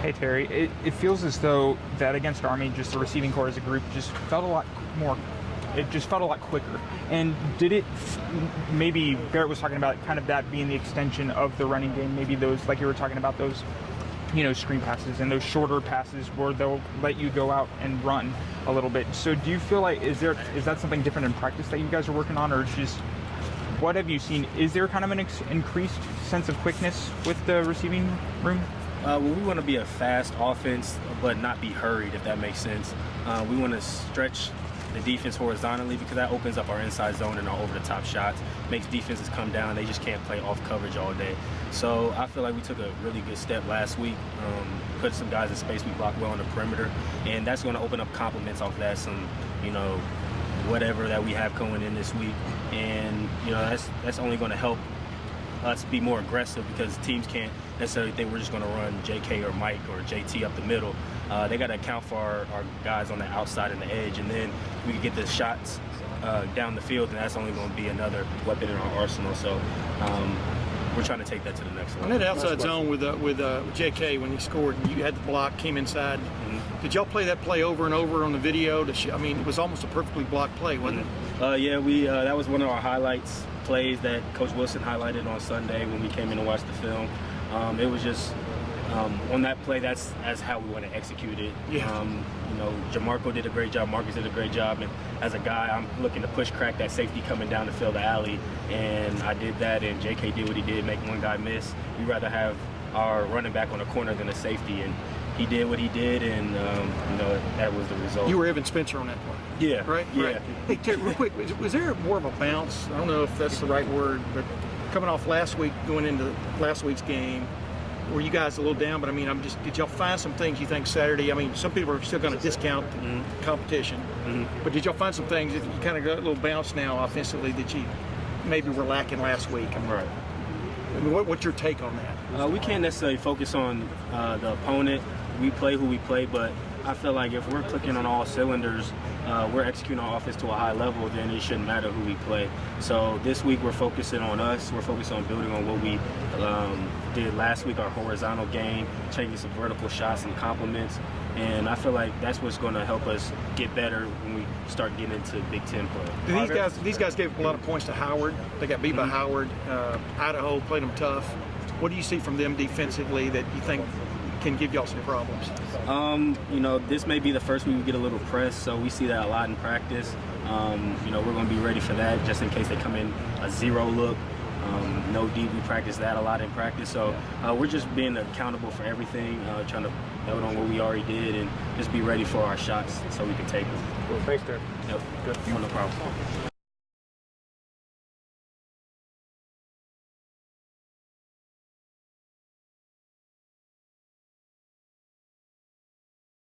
Hey Terry, it feels as though that against Army, just the receiving core as a group just felt a lot more, it just felt a lot quicker. And did it, maybe Barrett was talking about kind of that being the extension of the running game, maybe those, like you were talking about those, screen passes and those shorter passes where they'll let you go out and run a little bit. So do you feel like, is that something different in practice that you guys are working on, or it's just, what have you seen? Is there kind of an increased sense of quickness with the receiving room? Well, we want to be a fast offense, but not be hurried, if that makes sense. We want to stretch the defense horizontally because that opens up our inside zone and our over-the-top shots, makes defenses come down. They just can't play off coverage all day. So I feel like we took a really good step last week, put some guys in space. We blocked well on the perimeter, and that's going to open up complements off that, some, whatever that we have going in this week. And, that's only going to help us be more aggressive because teams can't necessarily think we're just going to run JK or Mike or JT up the middle. They got to account for our guys on the outside and the edge, and then we can get the shots down the field, and that's only going to be another weapon in our arsenal. So we're trying to take that to the next level. On that outside zone with JK, when he scored and you had the block, came inside, did y'all play that play over and over on the video? It was almost a perfectly blocked play, wasn't it? Yeah, that was one of our highlights plays that Coach Wilson highlighted on Sunday when we came in to watch the film. It was just on that play, that's how we want to execute it. Yeah. Jamarco did a great job, Marcus did a great job, and as a guy, I'm looking to push crack that safety coming down the field, the alley, and I did that, and JK did what he did, make one guy miss. We'd rather have our running back on a corner than a safety, and he did what he did, and that was the result. You were Evan Spencer on that play. Yeah. Right? Yeah. Right. Hey, Terry, real quick, was there more of a bounce? I don't know if that's the right word, but coming off last week, going into last week's game, were you guys a little down? But did y'all find some things you think Saturday? Some people are still going to discount the competition, but did y'all find some things that you kind of got a little bounce now offensively that you maybe were lacking last week? Right. What's your take on that? We can't necessarily focus on the opponent. We play who we play, but I feel like if we're clicking on all cylinders, we're executing our offense to a high level, then it shouldn't matter who we play. So this week we're focusing on us. We're focusing on building on what we did last week, our horizontal game, changing some vertical shots and complements. And I feel like that's what's going to help us get better when we start getting into Big Ten play. These guys gave a lot of points to Howard. They got beat by Howard. Idaho played them tough. What do you see from them defensively that you think can give y'all some problems? This may be the first week we get a little press, so we see that a lot in practice. We're going to be ready for that just in case they come in a zero look. No deep, we practice that a lot in practice. So we're just being accountable for everything, trying to build on what we already did and just be ready for our shots so we can take them. Well, thanks, Terry. Yep. Good. No problem.